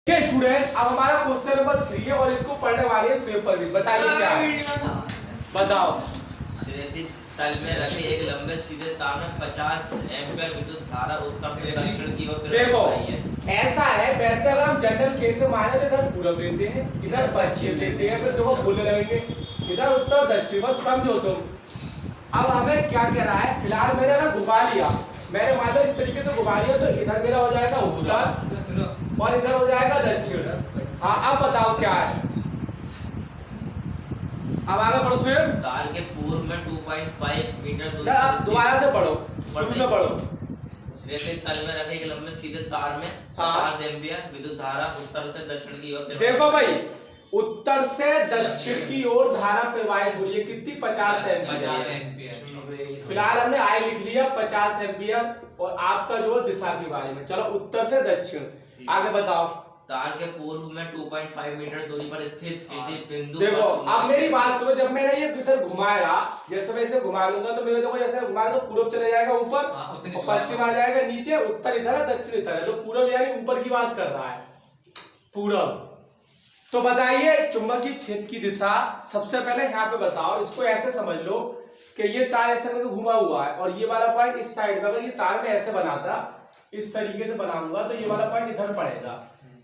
Student, अब हमारा question number 3 है और इसको पढ़ने वाले हैं स्वेप परवीन। बताइए क्या है, बताओ। क्षैतिज तल में रखे एक लंबे सीधे तार में 50 एम्पीयर विद्युत धारा उत्तर से दक्षिण की ओर देखो ऐसा है, वैसे अगर हम जनरल केस में माने तो इधर पूरब लेते हैं, इधर पश्चिम लेते हैं, फिर देखो बोलने लगेंगे इधर उत्तर दक्षिण, बस समझो तुम। अब हमें क्या कह रहा है, फिलहाल मैंने अगर घुमा लिया, मैंने मान लो इस तरीके से घुमा लिया तो इधर मेरा हो जाएगा उत्तर और इधर हो जाएगा दक्षिण। हाँ अब बताओ क्या है, अब आगे पढ़ो स्वयं। तार के पूर्व में 2.5 मीटर दूरी अब दोबारा से पढ़ो, शुरू से पढ़ो। क्षैतिज तल में रखे एक लंबे सीधे तार में 50 एम्पीयर विद्युत धारा उत्तर से दक्षिण की ओर। देखो भाई, उत्तर से दक्षिण की ओर धारा प्रवाहित हो रही है, कितनी 50 एम्पीयर। फिलहाल हमने आई लिख लिया 50 एम्पीयर और आपका जो दिशा के बारे में। चलो उत्तर से दक्षिण, आगे बताओ। तार के पूर्व में 2.5 मीटर दूरी पर स्थित किसी बिंदु देखो अब मेरी बात सुनो, जब मैंने ये इधर घुमाया, जैसे मैं इसे घुमा लूंगा तो मेरे देखो जैसे घुमाया तो पूर्व चले जाएगा ऊपर और पश्चिम आ जाएगा नीचे, उत्तर इधर है दक्षिण इधर है, तो पूर्व यानी ऊपर की बात कर रहा है, पूर्व। तो बताइए चुंबकीय क्षेत्र की दिशा, सबसे पहले यहाँ पे बताओ, इसको ऐसे समझ लो कि ये तार ऐसे करके घुमा हुआ है और ये वाला पॉइंट इस साइड में, अगर ये तार में ऐसे बनाता इस तरीके से बनाऊंगा तो ये वाला पॉइंट इधर पड़ेगा,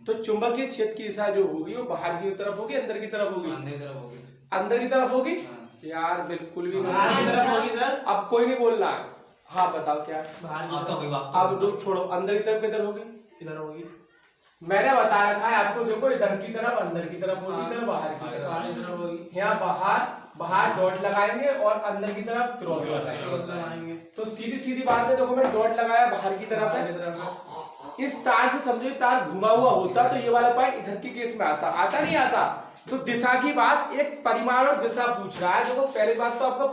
तो चुंबकीय क्षेत्र की दिशा जो होगी वो बाहर की तरफ होगी, अंदर की तरफ होगी, अंदर की तरफ होगी। यार बिल्कुल भी बाहर की तरफ होगी सर, अब कोई नहीं बोल रहा। हाँ बताओ क्या, अब दो छोड़ो, अंदर की तरफ किधर होगी, इधर होगी। मैंने बता रखा है आपको, देखो इधर की तरफ अंदर की तरफ होगी, इधर बाहर की तरफ होगी। यहाँ बाहर डॉट लगाएंगे और अंदर की तरफ क्रॉस लगाएंगे, तो सीधी सीधी बात है। देखो मैं डॉट लगाया बाहर की तरफ है, इस तार से समझो तार घुमा हुआ होता तो ये वाला पॉइंट इधर के केस में आता नहीं आता। तो दिशा की बात, एक परिमाण और दिशा पूछ रहा है। देखो पहली बात तो आपका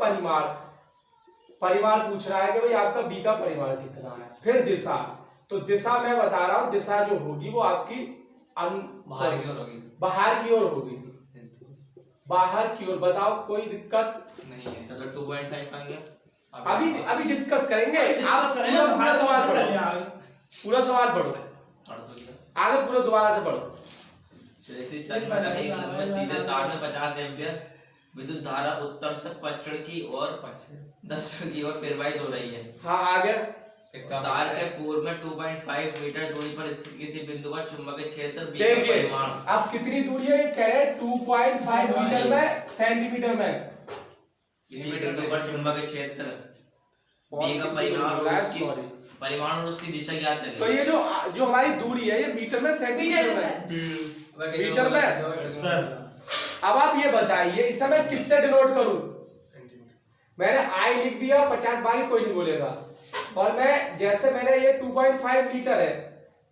परिमाण पूछ रहा है कि भाई आपका बी का परिमाण कितना है, फिर दिशा, तो दिशा मैं बता रहा हूँ, दिशा जो होगी वो आपकी बाहर की ओर होगी, बाहर की ओर। बताओ कोई दिक्कत नहीं है। चलो 2.5 आ गया, अभी डिस्कस करेंगे। आप पूरा सवाल पढ़ो, आगे पूरा दोबारा से पढ़ो। सीधे तार में 50 एम्पीयर विद्युत धारा उत्तर से पश्चिम की और दक्षिण की ओर प्रवाहित हो रही है। हाँ आगे। तार के पूर्व में 2.5 मीटर दूरी पर स्थित किसी बिंदु पर चुंबकीय क्षेत्र B का देखिए परिमाण। अब कितनी दूरी है, कह रहे 2.5 मीटर में सेंटीमीटर में, किसी बिंदु पर चुंबकीय क्षेत्र B का परिमाण और उसकी दिशा ज्ञात करें। तो ये जो हमारी दूरी है ये मीटर में सेंटीमीटर में, मीटर में सर। अब आप ये बताइए इसे मैं किससे डिनोट करूं, मैंने आई लिख दिया 50, बाकी कोई नहीं बोलेगा। और मैं जैसे मैंने ये 2.5 मीटर है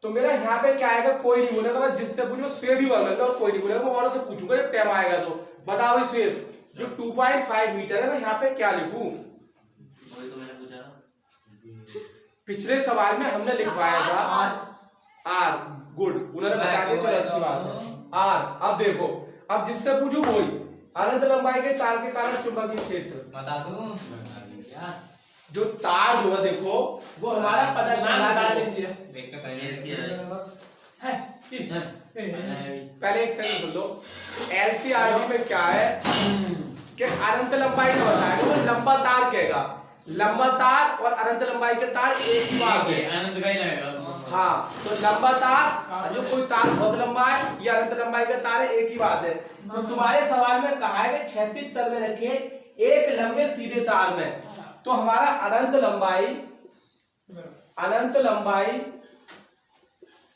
तो मेरा यहाँ पे क्या आएगा, कोई नहीं बोलेगा, मैं जिससे पूछो स्वेब ही बोलेगा और कोई नहीं बोलेगा। मैं औरों से पूछूंगा जब टाइम आएगा तो। बताओ स्वेब जो 2.5 मीटर है मैं यहाँ पे क्या लिखूं, वही तो मैंने पूछा ना पिछले सवाल में हमने लिखवाया था आर। गुड, उन्होंने बता दिया, चलो अच्छी बात है आर। अब देखो, अब जिससे पूछू वही, अनंत लंबाई के तार के कारण चुंबकीय क्षेत्र बता दूं। जो तार जो है देखो वो हमारा पता चला दीजिए, पहले एक सेकंड सुन लो। एलसीआरटी में क्या है कि अनंत लंबाई का बताया, वो लंबा तार कहेगा, लंबा तार और अनंत लंबाई के तार एक ही बात है, अनंत का ही लगेगा। हाँ तो लंबा तार, जो कोई तार बहुत लंबा है या अनंत लंबाई का तार है, एक ही बात है। तो तुम्हारे सवाल में कहा है कि क्षैतिज तल में रखे एक लंबे सीधे तार में, तो हमारा अनंत लंबाई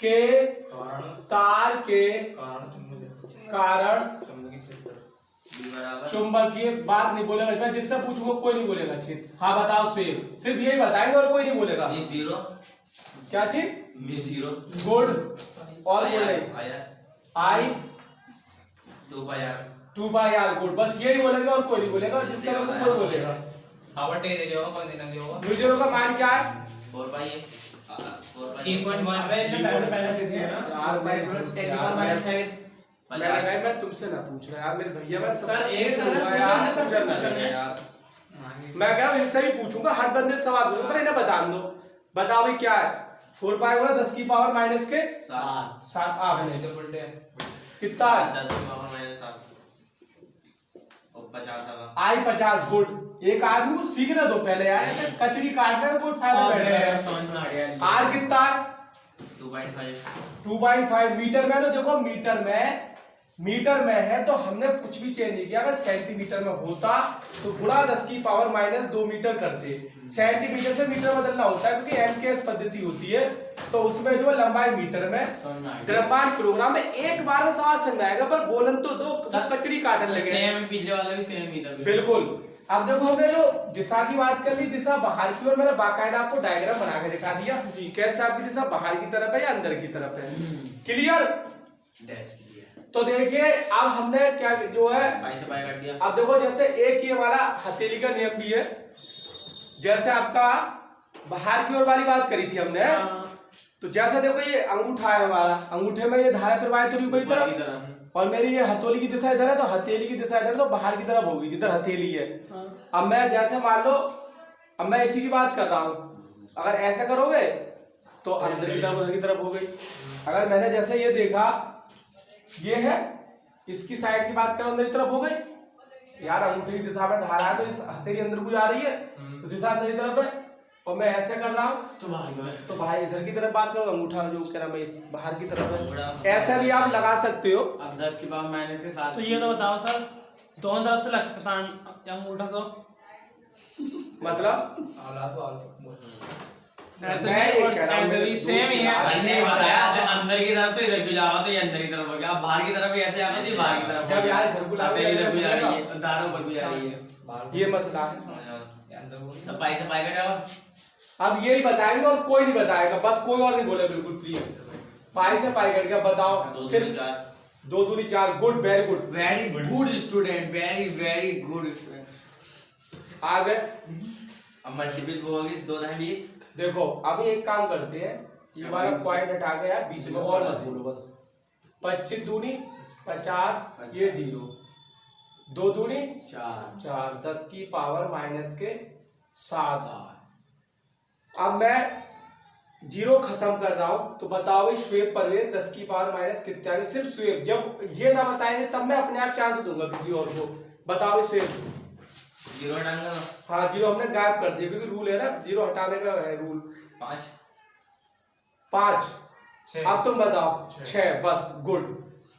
के तार के कारण चुंबकीय, बात नहीं बोलेगा, मैं जिससे पूछूंगा कोई नहीं बोलेगा क्षेत्र। हाँ बताओ स्वेब, सिर्फ यही बताएंगे और कोई नहीं बोलेगा। जीरो क्या चीज, जीरो गुड, और आई 2 गुड, बस यही बोलेगा और कोई नहीं बोलेगा, जिससे कोई बोलेगा। म्यूजियम का मान क्या है, 4/8 मैं तुमसे ना पूछ रहा यार, मेरे भैया मैं सर एक मैं क्या इनसे भी पूछूंगा, हर बंदे से सवाल पूछूंगा, इन्हें बता दो। बताओ भाई क्या है, 4 पाई गुणा 10 की पावर माइनस के 7 कितना है 10 की पावर माइनस 7 और 50 आगा आई 50 गुड। एक आदमी को सीखने दो पहले यार, ऐसे कचड़ी काटने में कोई फायदा बैठे है। आर कितना है 2.5 मीटर में। तो देखो मीटर में है तो हमने कुछ भी चेंज नहीं किया। अगर सेंटीमीटर में होता तो गुणा 10 की पावर माइनस 2 मीटर करते। सेंटीमीटर से मीटर बदलना होता है क्योंकि एमकेएस पद्धति होती है, तो उसमें जो लंबाई मीटर में, द्रव्यमान किलोग्राम में। एक बार में समझ समझ आएगा, पर बोलन तो दो कचड़ी काटने लगे। सेम पिछले वाला भी सेम ही था बिल्कुल। अब देखो हमने जो दिशा की बात कर ली, दिशा बाहर की ओर, मैंने बाकायदा आपको डायग्राम बना के दिखा दिया जी कैसे आपकी दिशा बाहर की तरफ है या अंदर की तरफ है। क्लियर। तो देखिए अब हमने क्या जो है पाई से पाई काट दिया। अब देखो जैसे एक ये वाला हथेली का नियम भी है, जैसे आपका बाहर की ओर वाली बात करी थी हमने। तो जैसे देखो ये अंगूठा है हमारा, अंगूठे में ये धारा प्रवाहित हो रही ऊपर की तरफ, और मेरी ये हथेली की दिशा इधर है, तो हथेली की दिशा इधर, तो बाहर की तरफ होगी जिधर हथेली है। अब मैं जैसे मान लो, अब मैं इसी की बात कर रहा हूं, अगर ऐसा करोगे तो अंदर की तरफ उधर की तरफ हो गई। अगर मैंने जैसे ये देखा, ये है इसकी साइड की बात करो, अंदर की तरफ हो गई यार। अंगूठे की दिशा में धारा है तो इस हथेली अंदर को जा रही है, तो दिशा अंदर की तरफ है। और मैं ऐसे कर रहा हूँ तो भाई इधर की तरफ बात करो, अंगूठा जो कह रहा मैं बाहर की तरफ है। ऐसा भी आप लगा सकते हो। अब 10 की पावर माइनस के 7। तो ये तो बताओ सर, दोनों तरफ से लग सकता है अंगूठा तो मतलब ऐसे भी सेम ही है। सर ने बताया अंदर की तरफ तो इधर को जाओ तो ये अंदर की तरफ हो गया, अब बाहर की तरफ भी ऐसे आना तो ये बाहर की तरफ। जब यार इधर को इधर को जा रही है, धारा ऊपर को जा रही है, ये मसला है। सब पाई से पाई काटा। अब यही बताएंगे और कोई नहीं बताएगा, बस कोई और नहीं बोले, बिल्कुल प्लीज। पाई से पाई कट गया, बताओ। सिर्फ 2 दूनी 4। Good, very good, very good student, very good student. आ गए। अब मल्टीपल होगी 2 दाएं 20। देखो अभी एक काम करते हैं, ये वाला पॉइंट हटा के यार बीच में और मत बोलो बस। 25 दूनी 50, ये 0, 2 दूनी 4, 10 की पावर माइनस के 7। अब मैं 0 खत्म कर रहा हूं, तो बताओ भाई श्वेत प्रवेग 10 की पावर माइनस कितने आगे। सिर्फ श्वेत, जब ये ना बताएंगे तब मैं अपने आप चांस दूंगा किसी और को। बताओ श्वेत। 0 हटाना। हाँ 0 हमने गायब कर दिया क्योंकि रूल है ना, 0 हटाने का है रूल। 5। अब तुम बताओ 6। बस गुड।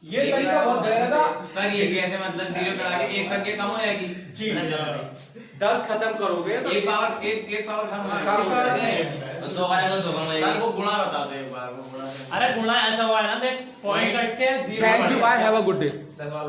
ये तरीका बहुत बेहतर था सर। ये कैसे मतलब 0 करा के एक संख्या कम हो जाएगी जी। 10 खत्म करोगे तो एक पावर कम हो कम कर तो 2 बार में 2 बार में सर वो गुणा बता दो एक बार, वो गुणा। अरे गुणा ऐसा हुआ है ना, देख पॉइंट कट के 0। Thank you, bye, have a good day.